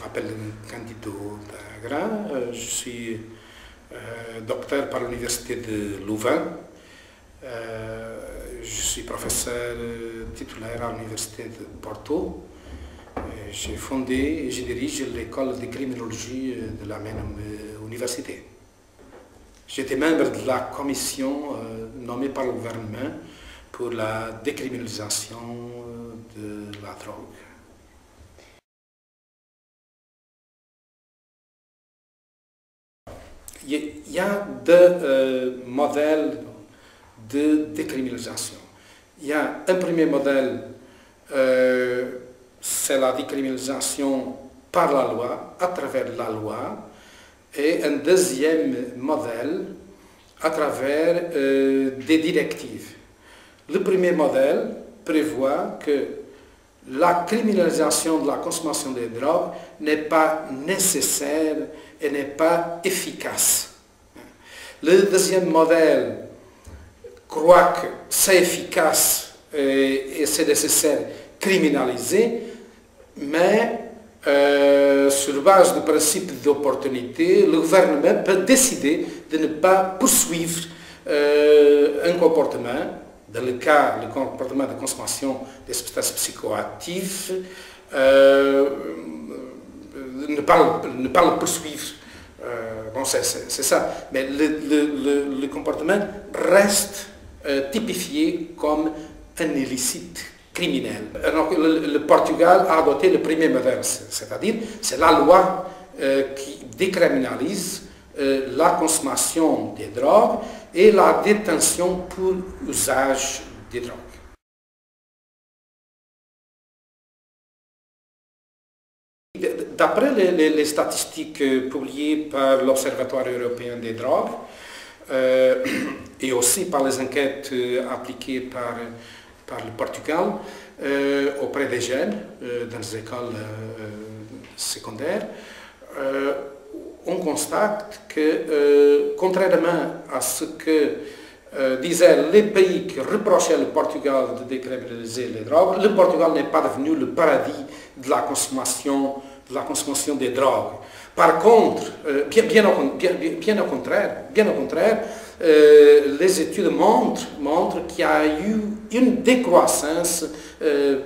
m'appelle Candido Dagra, je suis docteur par l'Université de Louvain. Je suis professeur titulaire à l'Université de Porto. J'ai fondé et je dirige l'école de criminologie de la même université. J'étais membre de la commission nommée par le gouvernement pour la décriminalisation de la drogue. Il y a deux modèles de décriminalisation. Il y a un premier modèle, c'est la décriminalisation par la loi, à travers la loi, et un deuxième modèle à travers des directives. Le premier modèle prévoit que la criminalisation de la consommation des drogues n'est pas nécessaire et n'est pas efficace. Le deuxième modèle croit que c'est efficace et c'est nécessaire criminaliser, mais sur base du principe d'opportunité, le gouvernement peut décider de ne pas poursuivre un comportement, dans le cas du comportement de consommation des substances psychoactives, ne pas le poursuivre. Bon, c'est ça. Mais le comportement reste typifié comme un illicite criminel. Alors, le Portugal a adopté le premier modèle, c'est-à-dire c'est la loi qui décriminalise la consommation des drogues et la détention pour usage des drogues. D'après les statistiques publiées par l'Observatoire européen des drogues et aussi par les enquêtes appliquées par le Portugal auprès des jeunes dans les écoles secondaires, on constate que, contrairement à ce que disaient les pays qui reprochaient le Portugal de décriminaliser les drogues, le Portugal n'est pas devenu le paradis de la consommation des drogues. Par contre, bien au contraire, les études montrent qu'il y a eu une décroissance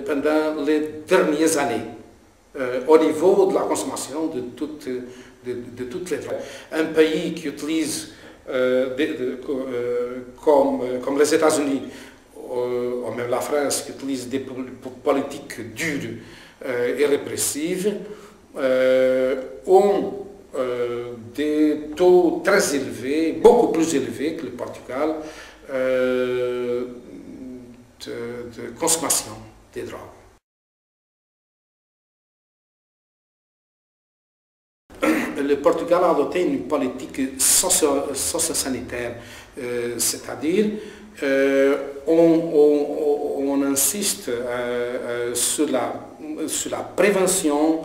pendant les dernières années au niveau de la consommation de toutes les drogues. Un pays qui utilise, comme les États-Unis, ou même la France, qui utilise des politiques dures et répressives, ont des taux très élevés, beaucoup plus élevés que le Portugal, de consommation des drogues. Le Portugal a adopté une politique socio-sanitaire, c'est-à-dire on insiste sur la prévention,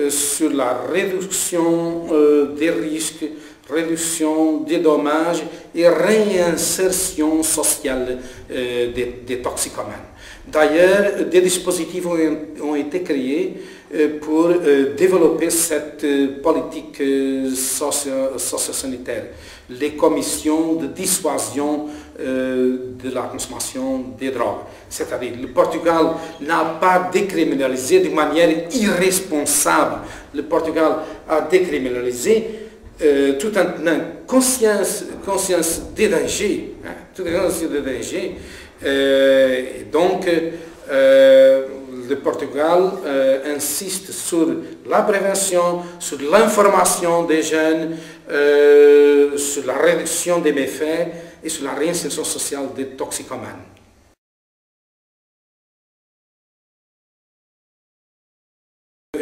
sur la réduction des risques, réduction des dommages et réinsertion sociale des toxicomanes. D'ailleurs, des dispositifs ont été créés pour développer cette politique socio-sanitaire. Les commissions de dissuasion de la consommation des drogues. C'est-à-dire, le Portugal n'a pas décriminalisé de manière irresponsable. Le Portugal a décriminalisé tout en tenant conscience des dangers. Et donc, le Portugal insiste sur la prévention, sur l'information des jeunes, sur la réduction des méfaits et sur la réinsertion sociale des toxicomanes.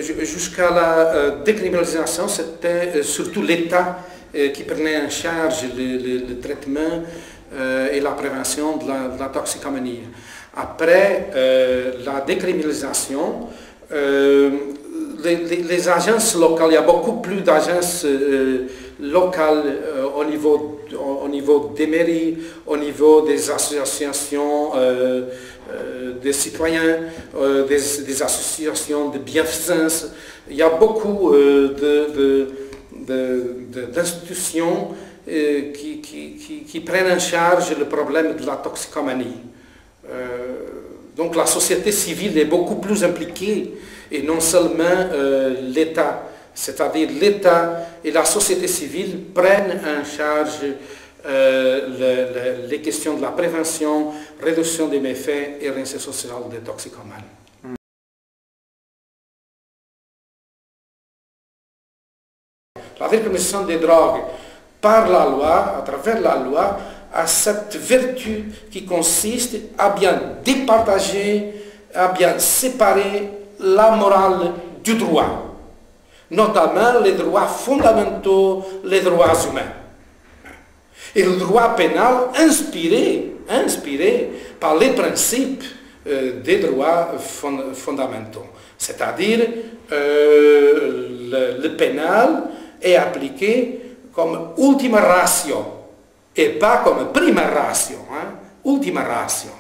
Jusqu'à la décriminalisation, c'était surtout l'État qui prenait en charge le traitement et la prévention de la toxicomanie. Après la décriminalisation, les agences locales, il y a beaucoup plus d'agences locales au niveau des mairies, au niveau des associations des citoyens, des associations de bienfaisance, il y a beaucoup d'institutions qui prennent en charge le problème de la toxicomanie. Donc la société civile est beaucoup plus impliquée et non seulement l'État. C'est-à-dire l'État et la société civile prennent en charge les questions de la prévention, réduction des méfaits et réinsertion sociale des toxicomanes. La réglementation des drogues par la loi, à travers la loi, a cette vertu qui consiste à bien départager, à bien séparer la morale du droit, notamment les droits fondamentaux, les droits humains. Et le droit pénal inspiré par les principes des droits fondamentaux. C'est-à-dire, le pénal est appliqué comme ultima ratio et pas comme prima ratio, ultima ratio.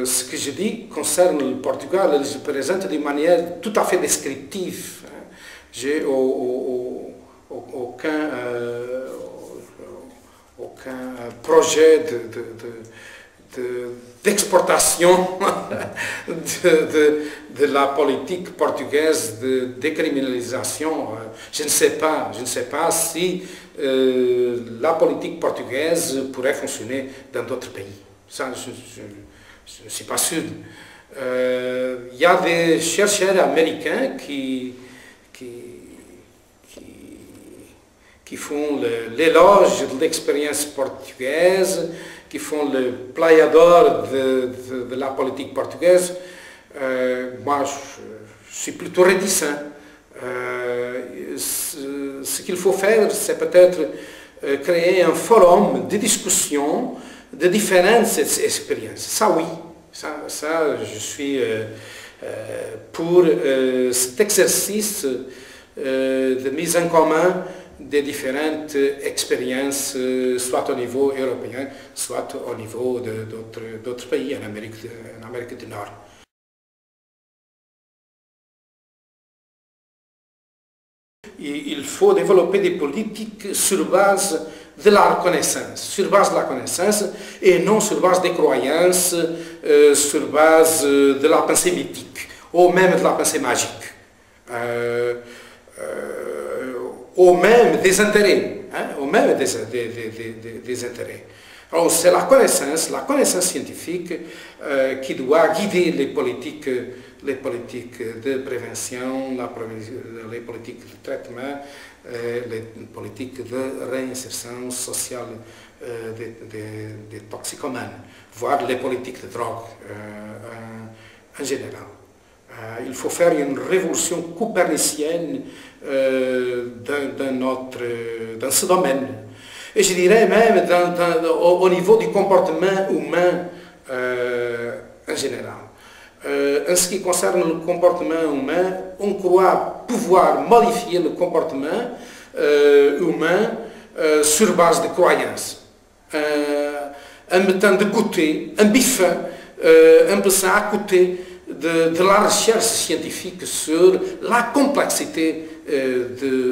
Ce que je dis concerne le Portugal, je présente d'une manière tout à fait descriptive. J'ai aucun projet d'exportation de la politique portugaise de décriminalisation. Je ne sais pas si la politique portugaise pourrait fonctionner dans d'autres pays. Ça, je ne suis pas sûr. Il y a des chercheurs américains qui font l'éloge de l'expérience portugaise, qui font le plaiador de la politique portugaise. Moi, je suis plutôt réticent. Ce qu'il faut faire, c'est peut-être créer un forum de discussion de différentes expériences. Ça, oui. Ça je suis pour cet exercice de mise en commun des différentes expériences, soit au niveau européen, soit au niveau d'autres pays en Amérique du Nord. Il faut développer des politiques sur base de la connaissance, et non sur base des croyances, sur base de la pensée mythique, ou même de la pensée magique. Ou même des intérêts, des intérêts. Alors c'est la connaissance scientifique qui doit guider les politiques de prévention, les politiques de traitement, les politiques de réinsertion sociale des toxicomanes, voire les politiques de drogue en général. Il faut faire une révolution copernicienne dans ce domaine. Et je dirais même au niveau du comportement humain en général. En ce qui concerne le comportement humain, on croit pouvoir modifier le comportement humain sur base de croyances. En mettant de côté, en biffant, en passant à côté de la recherche scientifique sur la complexité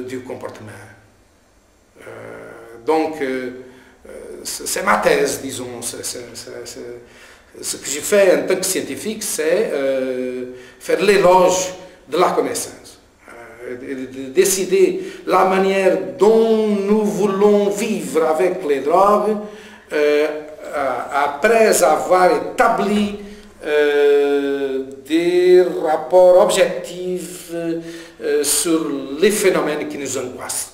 du comportement. Donc, c'est ma thèse, disons. Ce que j'ai fait en tant que scientifique, c'est faire l'éloge de la connaissance. De décider la manière dont nous voulons vivre avec les drogues après avoir établi des rapports objectifs sur les phénomènes qui nous angoissent.